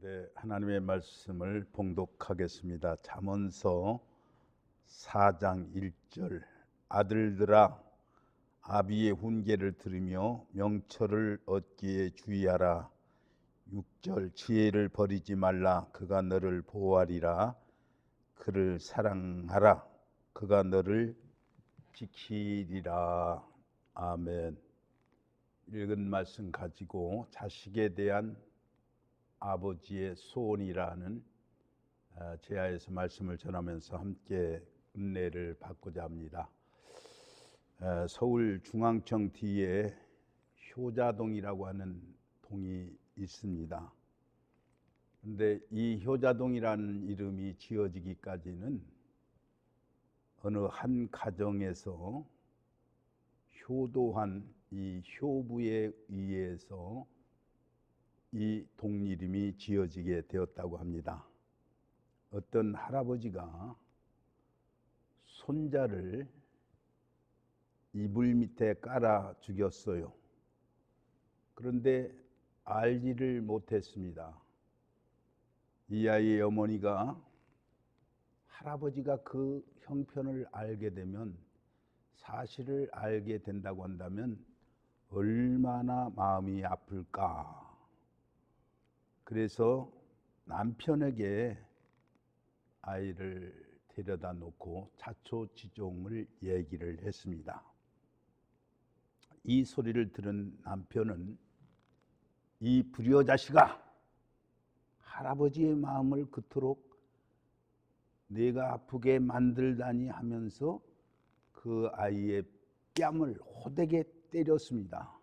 네, 하나님의 말씀을 봉독하겠습니다. 잠언서 4장 1절. 아들들아, 아비의 훈계를 들으며 명철을 얻기에 주의하라. 6절. 지혜를 버리지 말라. 그가 너를 보호하리라. 그를 사랑하라. 그가 너를 지키리라. 아멘. 읽은 말씀 가지고 자식에 대한 아버지의 소원이라는 제하에서 말씀을 전하면서 함께 은혜를 받고자 합니다. 서울 중앙청 뒤에 효자동이라고 하는 동이 있습니다. 그런데 이 효자동이라는 이름이 지어지기까지는 어느 한 가정에서 효도한 이 효부에 의해서 이 동 이름이 지어지게 되었다고 합니다. 어떤 할아버지가 손자를 이불 밑에 깔아 죽였어요. 그런데 알지를 못했습니다. 이 아이의 어머니가 할아버지가 그 형편을 알게 되면, 사실을 알게 된다고 한다면 얼마나 마음이 아플까. 그래서 남편에게 아이를 데려다 놓고 자초지종을 얘기를 했습니다. 이 소리를 들은 남편은 이 불효자식아, 할아버지의 마음을 그토록 내가 아프게 만들다니 하면서 그 아이의 뺨을 호되게 때렸습니다.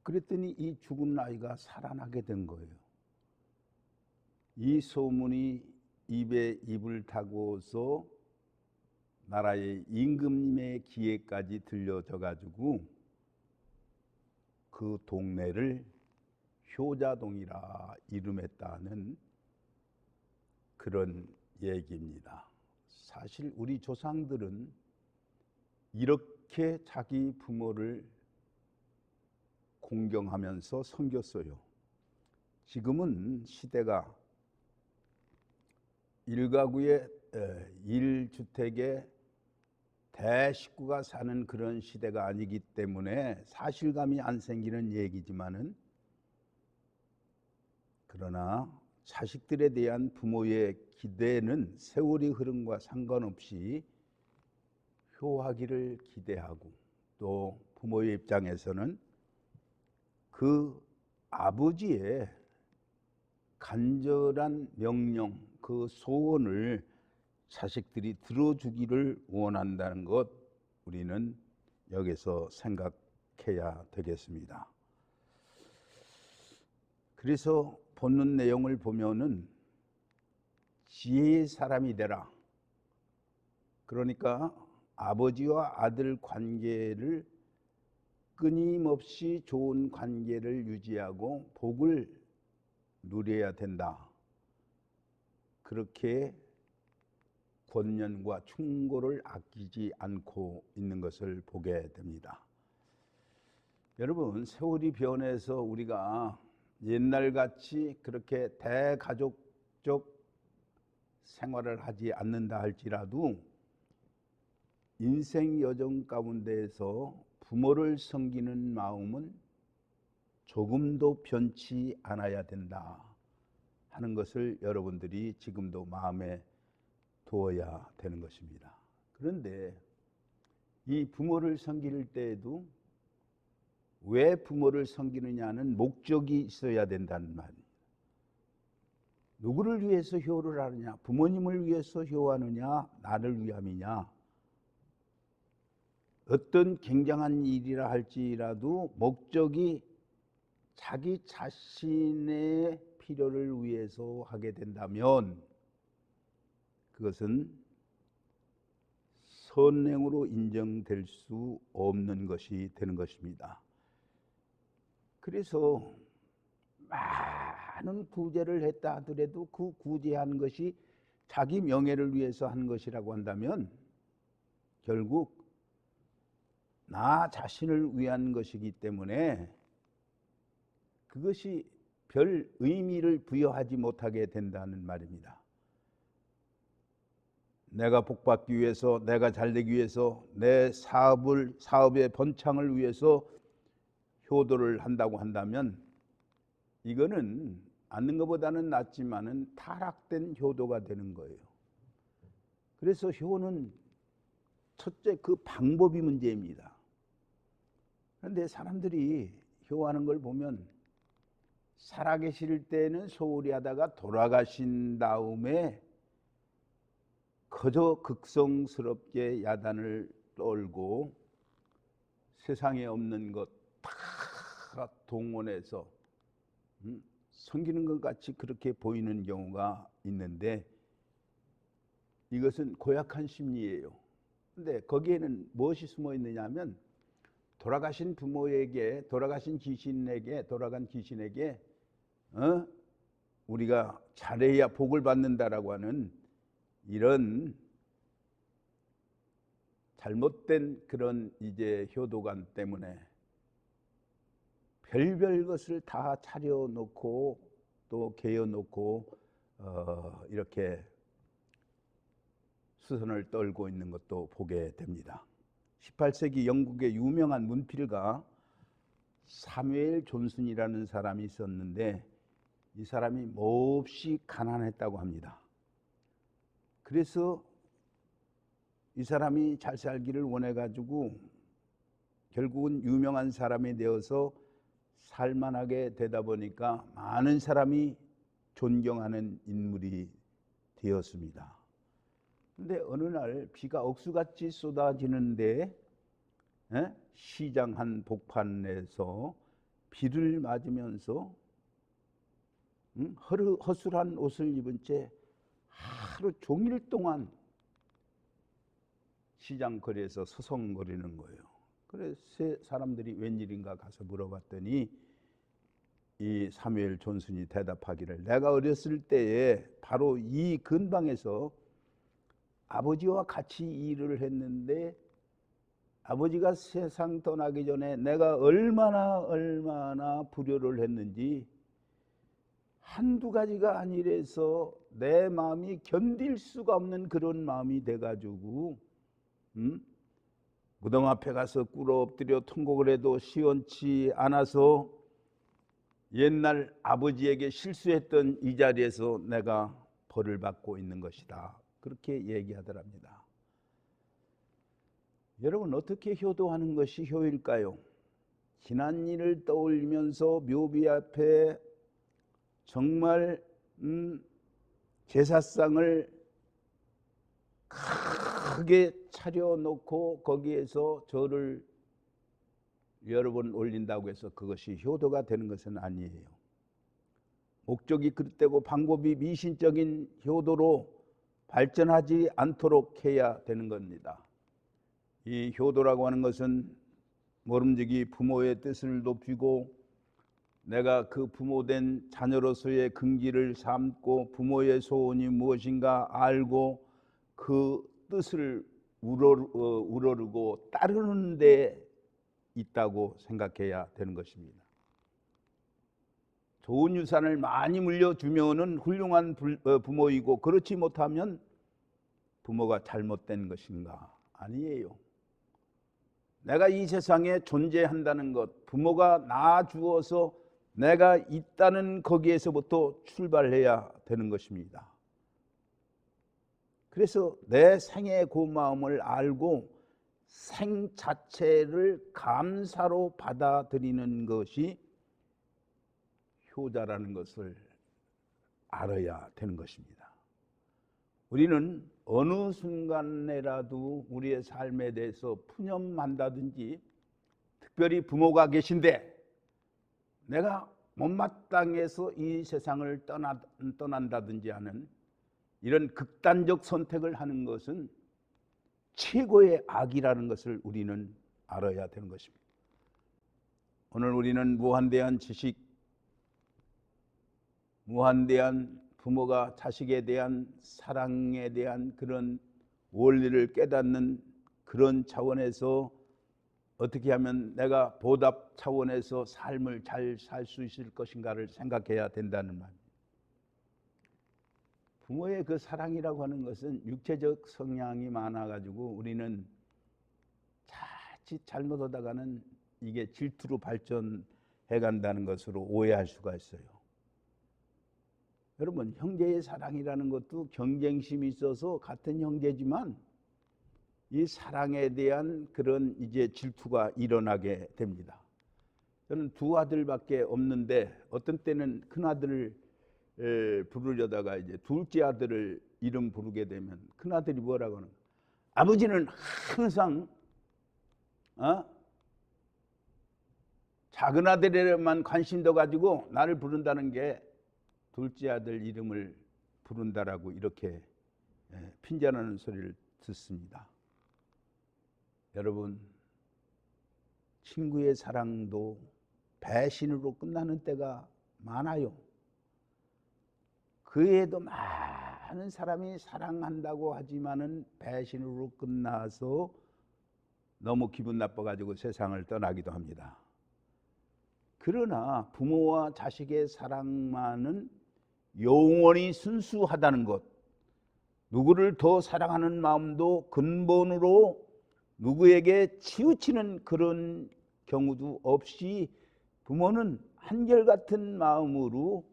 그랬더니 이 죽은 아이가 살아나게 된 거예요. 이 소문이 입에 입을 타고서 나라의 임금님의 귀에까지 들려져 가지고 그 동네를 효자동이라 이름했다는 그런 얘기입니다. 사실 우리 조상들은 이렇게 자기 부모를 공경하면서 섬겼어요. 지금은 시대가 1가구에 1주택에 대식구가 사는 그런 시대가 아니기 때문에 사실감이 안 생기는 얘기지만은, 그러나 자식들에 대한 부모의 기대는 세월이 흐름과 상관없이 효하기를 기대하고, 또 부모의 입장에서는 그 아버지의 간절한 명령, 그 소원을 자식들이 들어주기를 원한다는 것, 우리는 여기서 생각해야 되겠습니다. 그래서 본문 내용을 보면은 지혜의 사람이 되라. 그러니까 아버지와 아들 관계를 끊임없이 좋은 관계를 유지하고 복을 누려야 된다. 그렇게 권면과 충고를 아끼지 않고 있는 것을 보게 됩니다. 여러분, 세월이 변해서 우리가 옛날같이 그렇게 대가족적 생활을 하지 않는다 할지라도 인생 여정 가운데에서 부모를 섬기는 마음은 조금도 변치 않아야 된다 하는 것을 여러분들이 지금도 마음에 두어야 되는 것입니다. 그런데 이 부모를 섬길 때에도 왜 부모를 섬기느냐는 목적이 있어야 된다는 말입니다. 누구를 위해서 효를 하느냐? 부모님을 위해서 효하느냐? 나를 위함이냐? 어떤 굉장한 일이라 할지라도 목적이 자기 자신의 필요를 위해서 하게 된다면 그것은 선행으로 인정될 수 없는 것이 되는 것입니다. 그래서 많은 구제를 했다 하더라도 그 구제한 것이 자기 명예를 위해서 한 것이라고 한다면 결국 나 자신을 위한 것이기 때문에 그것이 별 의미를 부여하지 못하게 된다는 말입니다. 내가 복받기 위해서, 내가 잘되기 위해서, 내 사업의 번창을 위해서 효도를 한다고 한다면 이거는 않는 것보다는 낫지만은 타락된 효도가 되는 거예요. 그래서 효는 첫째 그 방법이 문제입니다. 그런데 사람들이 효하는 걸 보면 살아계실 때는 소홀히 하다가 돌아가신 다음에 그저 극성스럽게 야단을 떨고 세상에 없는 것 다 동원해서 섬기는 것 같이 그렇게 보이는 경우가 있는데 이것은 고약한 심리예요. 근데 거기에는 무엇이 숨어 있느냐 하면 돌아가신 부모에게, 돌아간 귀신에게 우리가 잘해야 복을 받는다라고 하는 이런 잘못된 그런 이제 효도관 때문에 별별 것을 다 차려놓고 또 개어놓고 이렇게 수선을 떨고 있는 것도 보게 됩니다. 18세기 영국의 유명한 문필가 사무엘 존슨이라는 사람이 있었는데 이 사람이 몹시 가난했다고 합니다. 그래서 이 사람이 잘 살기를 원해가지고 결국은 유명한 사람이 되어서 살만하게 되다 보니까 많은 사람이 존경하는 인물이 되었습니다. 그런데 어느 날 비가 억수같이 쏟아지는데 시장 한 복판에서 비를 맞으면서 허술한 옷을 입은 채 하루 종일 동안 시장 거리에서 서성거리는 거예요. 그래서 사람들이 웬일인가 가서 물어봤더니 이 사무엘 존슨이 대답하기를 내가 어렸을 때에 바로 이 근방에서 아버지와 같이 일을 했는데 아버지가 세상 떠나기 전에 내가 얼마나 불효를 했는지 한두 가지가 아니라서 내 마음이 견딜 수가 없는 그런 마음이 돼가지고 무덤 앞에 가서 꿇어 엎드려 통곡을 해도 시원치 않아서 옛날 아버지에게 실수했던 이 자리에서 내가 벌을 받고 있는 것이다. 그렇게 얘기하더랍니다. 여러분 어떻게 효도하는 것이 효일까요? 지난 일을 떠올리면서 묘비 앞에 정말 제사상을 크게 차려놓고 거기에서 절을 여러 번 올린다고 해서 그것이 효도가 되는 것은 아니에요. 목적이 그릇되고 방법이 미신적인 효도로 발전하지 않도록 해야 되는 겁니다. 이 효도라고 하는 것은 모름지기 부모의 뜻을 높이고 내가 그 부모된 자녀로서의 긍지를 삼고 부모의 소원이 무엇인가 알고 그 뜻을 우러르고 따르는 데 있다고 생각해야 되는 것입니다. 좋은 유산을 많이 물려주면은 훌륭한 부모이고 그렇지 못하면 부모가 잘못된 것인가? 아니에요. 내가 이 세상에 존재한다는 것, 부모가 낳아주어서 내가 있다는 거기에서부터 출발해야 되는 것입니다. 그래서 내 생의 고마움을 알고 생 자체를 감사로 받아들이는 것이 효자라는 것을 알아야 되는 것입니다. 우리는 어느 순간에라도 우리의 삶에 대해서 푸념한다든지 특별히 부모가 계신데 내가 못마땅해서 이 세상을 떠난다든지 하는 이런 극단적 선택을 하는 것은 최고의 악이라는 것을 우리는 알아야 되는 것입니다. 오늘 우리는 무한대한 지식, 무한대한 부모가 자식에 대한 사랑에 대한 그런 원리를 깨닫는 그런 차원에서 어떻게 하면 내가 보답 차원에서 삶을 잘 살 수 있을 것인가를 생각해야 된다는 말입니다. 부모의 그 사랑이라고 하는 것은 육체적 성향이 많아가지고 우리는 자칫 잘못하다가는 이게 질투로 발전해 간다는 것으로 오해할 수가 있어요. 여러분, 형제의 사랑이라는 것도 경쟁심이 있어서 같은 형제지만 이 사랑에 대한 그런 이제 질투가 일어나게 됩니다. 저는 두 아들밖에 없는데 어떤 때는 큰 아들을 부르려다가 이제 둘째 아들을 이름 부르게 되면 큰 아들이 뭐라고 하는 거예요? 아버지는 항상 작은 아들에만 관심도 가지고 나를 부른다는 게 둘째 아들 이름을 부른다라고 이렇게 핀잔하는 소리를 듣습니다. 여러분, 친구의 사랑도 배신으로 끝나는 때가 많아요. 그 외에도 많은 사람이 사랑한다고 하지만은 배신으로 끝나서 너무 기분 나빠가지고 세상을 떠나기도 합니다. 그러나 부모와 자식의 사랑만은 영원히 순수하다는 것, 누구를 더 사랑하는 마음도 근본으로 누구에게 치우치는 그런 경우도 없이 부모는 한결같은 마음으로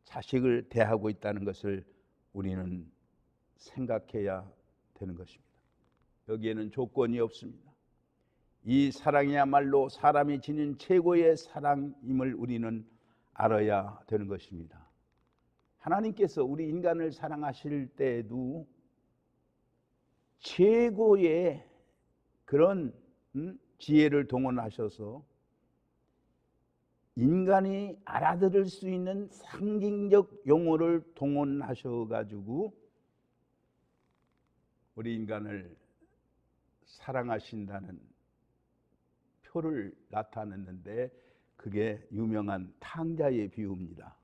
자식을 대하고 있다는 것을 우리는 생각해야 되는 것입니다. 여기에는 조건이 없습니다. 이 사랑이야말로 사람이 지닌 최고의 사랑임을 우리는 알아야 되는 것입니다. 하나님께서 우리 인간을 사랑하실 때에도 최고의 그런 지혜를 동원하셔서 인간이 알아들을 수 있는 상징적 용어를 동원하셔가지고 우리 인간을 사랑하신다는 표를 나타냈는데 그게 유명한 탕자의 비유입니다.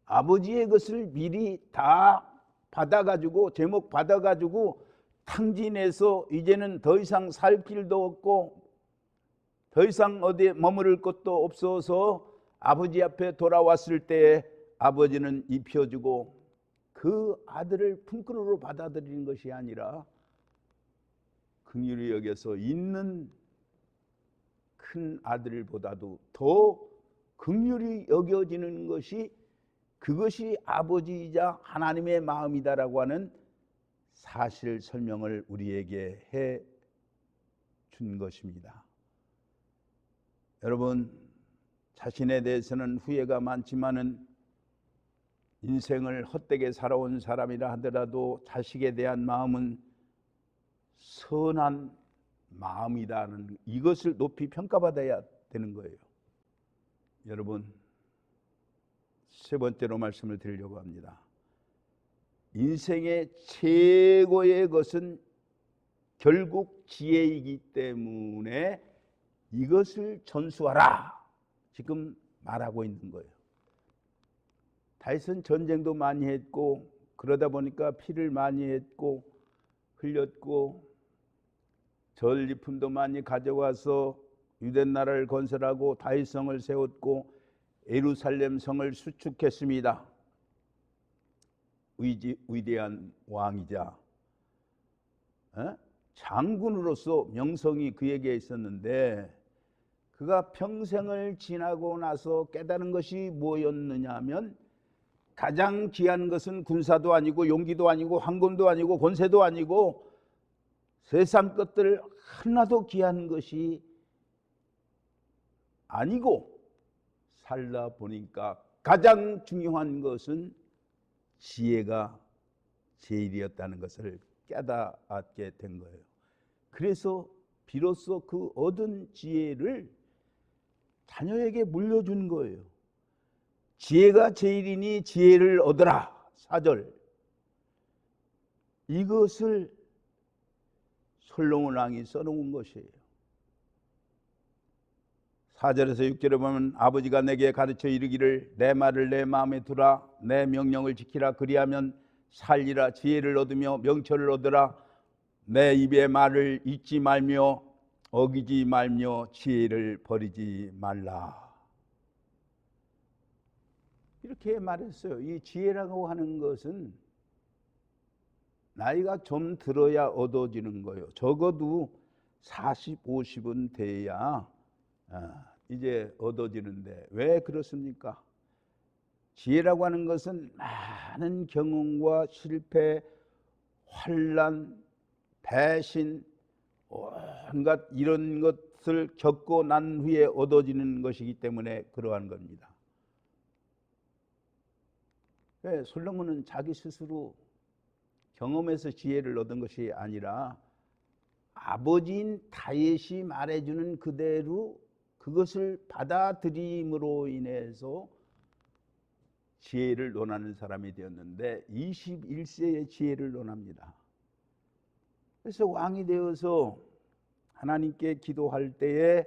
아버지의 것을 미리 다 받아가지고 제목 받아가지고 탕진해서 이제는 더 이상 살 길도 없고 더 이상 어디에 머무를 것도 없어서 아버지 앞에 돌아왔을 때 아버지는 입혀주고 그 아들을 품꾼으로 받아들이는 것이 아니라 긍휼히 여겨서 있는 큰 아들보다도 더 긍휼히 여겨지는 것이 그것이 아버지이자 하나님의 마음이다라고 하는 사실 설명을 우리에게 해 준 것입니다. 여러분, 자신에 대해서는 후회가 많지만은 인생을 헛되게 살아온 사람이라 하더라도 자식에 대한 마음은 선한 마음이라는 이것을 높이 평가받아야 되는 거예요. 여러분, 세 번째로 말씀을 드리려고 합니다. 인생의 최고의 것은 결국 지혜이기 때문에 이것을 전수하라 지금 말하고 있는 거예요. 다윗은 전쟁도 많이 했고 그러다 보니까 피를 많이 했고 흘렸고 전리품도 많이 가져와서 유대 나라를 건설하고 다윗성을 세웠고 예루살렘 성을 수축했습니다. 위대한 왕이자 장군으로서 명성이 그에게 있었는데 그가 평생을 지나고 나서 깨달은 것이 뭐였느냐 하면 가장 귀한 것은 군사도 아니고 용기도 아니고 황금도 아니고 권세도 아니고 세상 것들 하나도 귀한 것이 아니고 살다 보니까 가장 중요한 것은 지혜가 제일이었다는 것을 깨닫게 된 거예요. 그래서 비로소 그 얻은 지혜를 자녀에게 물려준 거예요. 지혜가 제일이니 지혜를 얻으라. 4절. 이것을 솔로몬 왕이 써놓은 것이에요. 4절에서 6절에 보면 아버지가 내게 가르쳐 이르기를 내 말을 내 마음에 두라 내 명령을 지키라 그리하면 살리라 지혜를 얻으며 명철을 얻으라 내 입의 말을 잊지 말며 어기지 말며 지혜를 버리지 말라. 이렇게 말했어요. 이 지혜라고 하는 것은 나이가 좀 들어야 얻어지는 거예요. 적어도 40, 50은 돼야 이제 얻어지는데 왜 그렇습니까? 지혜라고 하는 것은 많은 경험과 실패, 환난, 배신, 온갖 이런 것을 겪고 난 후에 얻어지는 것이기 때문에 그러한 겁니다. 솔로몬은 자기 스스로 경험에서 지혜를 얻은 것이 아니라 아버지인 다윗이 말해주는 그대로 그것을 받아들임으로 인해서 지혜를 논하는 사람이 되었는데 21세의 지혜를 논합니다. 그래서 왕이 되어서 하나님께 기도할 때에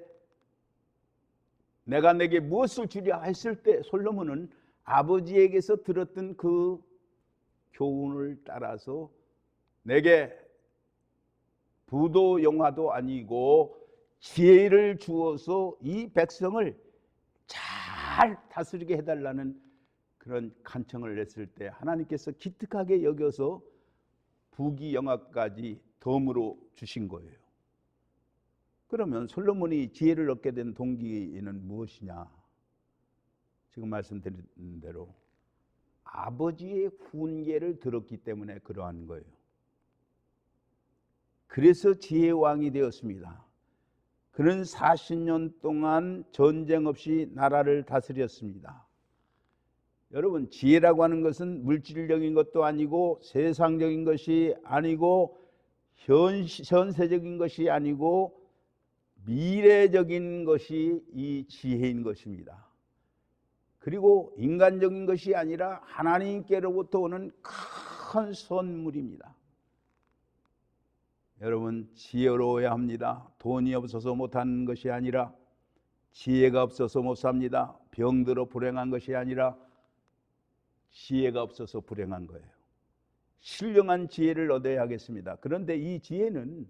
내가 내게 무엇을 주랴 했을 때 솔로몬은 아버지에게서 들었던 그 교훈을 따라서 내게 부도 영화도 아니고 지혜를 주어서 이 백성을 잘 다스리게 해달라는 그런 간청을 냈을 때 하나님께서 기특하게 여겨서 부귀 영화까지 덤으로 주신 거예요. 그러면 솔로몬이 지혜를 얻게 된 동기는 무엇이냐? 지금 말씀드린 대로 아버지의 훈계를 들었기 때문에 그러한 거예요. 그래서 지혜왕이 되었습니다. 그는 40년 동안 전쟁 없이 나라를 다스렸습니다. 여러분, 지혜라고 하는 것은 물질적인 것도 아니고 세상적인 것이 아니고 현세적인 것이 아니고 미래적인 것이 이 지혜인 것입니다. 그리고 인간적인 것이 아니라 하나님께로부터 오는 큰 선물입니다. 여러분, 지혜로워야 합니다. 돈이 없어서 못하는 것이 아니라, 지혜가 없어서 못 삽니다. 병들어 불행한 것이 아니라 지혜가 없어서 불행한 거예요. 신령한 지혜를 얻어야 하겠습니다. 그런데 이 지혜는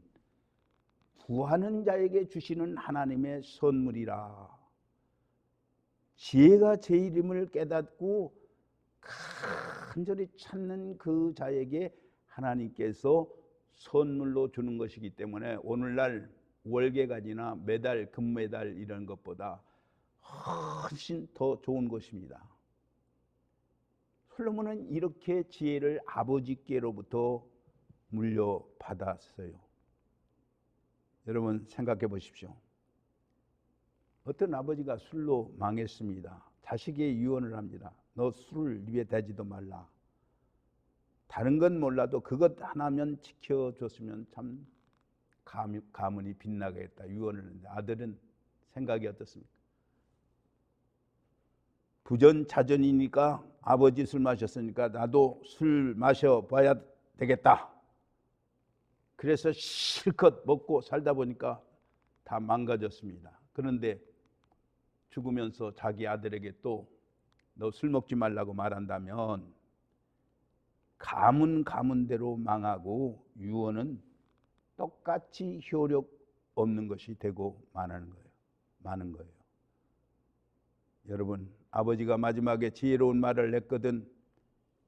구하는 자에게 주시는 하나님의 선물이라. 지혜가 제 이름을 깨닫고 간절히 찾는 그 자에게 하나님께서 선물로 주는 것이기 때문에 오늘날 월계관이나 메달, 금메달 이런 것보다 훨씬 더 좋은 것입니다. 솔로몬은 이렇게 지혜를 아버지께로부터 물려받았어요. 여러분 생각해 보십시오. 어떤 아버지가 술로 망했습니다. 자식에게 유언을 합니다. 너 술을 입에 대지도 말라. 다른 건 몰라도 그것 하나면 지켜줬으면 참 가문이 빛나겠다 유언을 했는데 아들은 생각이 어떻습니까? 부전자전이니까 아버지 술 마셨으니까 나도 술 마셔봐야 되겠다. 그래서 실컷 먹고 살다 보니까 다 망가졌습니다. 그런데 죽으면서 자기 아들에게 또 너 술 먹지 말라고 말한다면 가문대로 망하고 유언은 똑같이 효력 없는 것이 되고 많은 거예요. 여러분, 아버지가 마지막에 지혜로운 말을 했거든.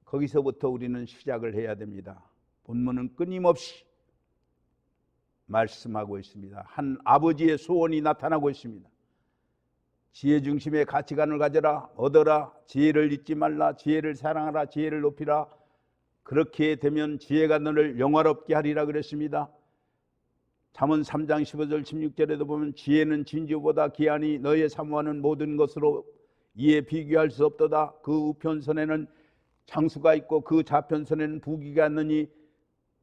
거기서부터 우리는 시작을 해야 됩니다. 본문은 끊임없이 말씀하고 있습니다. 한 아버지의 소원이 나타나고 있습니다. 지혜 중심의 가치관을 가져라, 얻어라, 지혜를 잊지 말라, 지혜를 사랑하라, 지혜를 높이라. 그렇게 되면 지혜가 너를 영화롭게 하리라 그랬습니다. 잠언 3장 15절 16절에도 보면 지혜는 진주보다 귀하니 너의 사모하는 모든 것으로 이에 비교할 수 없도다. 그 우편선에는 장수가 있고 그 좌편선에는 부귀가 있느니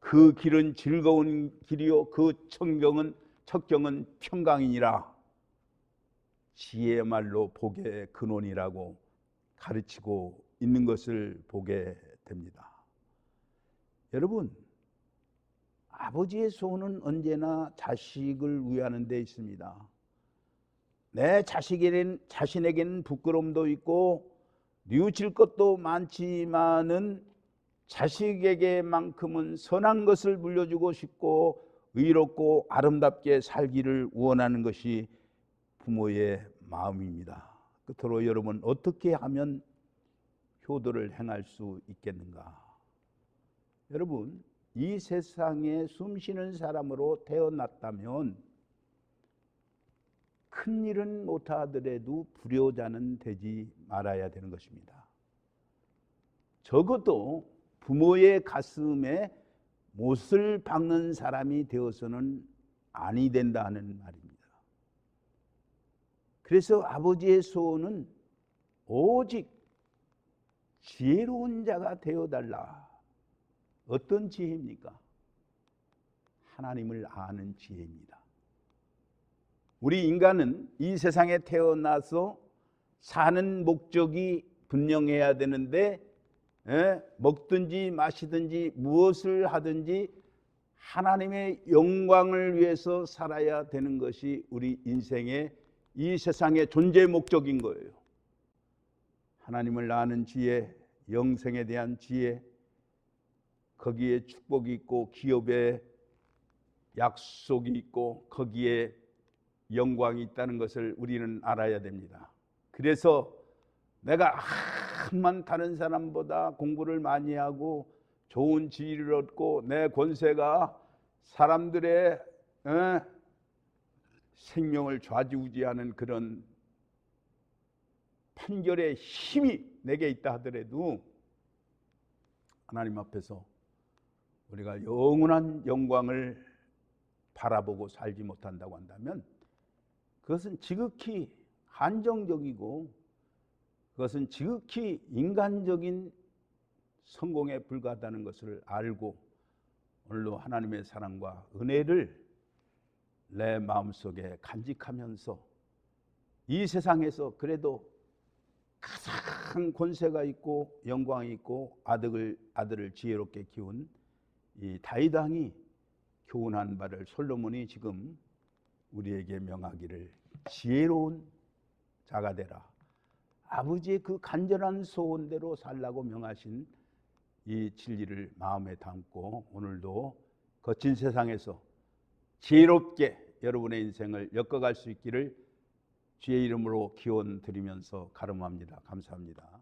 그 길은 즐거운 길이요 그 척경은 평강이니라. 지혜야말로 복의 근원이라고 가르치고 있는 것을 보게 됩니다. 여러분, 아버지의 소원은 언제나 자식을 위하는 데 있습니다. 내 자신에게는 부끄러움도 있고 뉘우칠 것도 많지만은 자식에게만큼은 선한 것을 물려주고 싶고 의롭고 아름답게 살기를 원하는 것이 부모의 마음입니다. 끝으로 여러분, 어떻게 하면 효도를 행할 수 있겠는가? 여러분, 이 세상에 숨쉬는 사람으로 태어났다면 큰 일은 못하더라도 불효자는 되지 말아야 되는 것입니다. 적어도 부모의 가슴에 못을 박는 사람이 되어서는 아니 된다는 말입니다. 그래서 아버지의 소원은 오직 지혜로운 자가 되어달라. 어떤 지혜입니까? 하나님을 아는 지혜입니다. 우리 인간은 이 세상에 태어나서 사는 목적이 분명해야 되는데 먹든지 마시든지 무엇을 하든지 하나님의 영광을 위해서 살아야 되는 것이 우리 인생의 이 세상의 존재 목적인 거예요. 하나님을 아는 지혜, 영생에 대한 지혜, 거기에 축복이 있고 기업에 약속이 있고 거기에 영광이 있다는 것을 우리는 알아야 됩니다. 그래서 내가 한만 다른 사람보다 공부를 많이 하고 좋은 지위를 얻고 내 권세가 사람들의 생명을 좌지우지하는 그런 판결의 힘이 내게 있다 하더라도 하나님 앞에서 우리가 영원한 영광을 바라보고 살지 못한다고 한다면 그것은 지극히 한정적이고 그것은 지극히 인간적인 성공에 불과하다는 것을 알고 오늘도 하나님의 사랑과 은혜를 내 마음속에 간직하면서 이 세상에서 그래도 가장 권세가 있고 영광이 있고 아들을 지혜롭게 키운 이 다윗 왕이 교훈한 바를 솔로몬이 지금 우리에게 명하기를 지혜로운 자가 되라. 아버지의 그 간절한 소원대로 살라고 명하신 이 진리를 마음에 담고 오늘도 거친 세상에서 지혜롭게 여러분의 인생을 엮어갈 수 있기를 주의 이름으로 기원 드리면서 가름합니다. 감사합니다.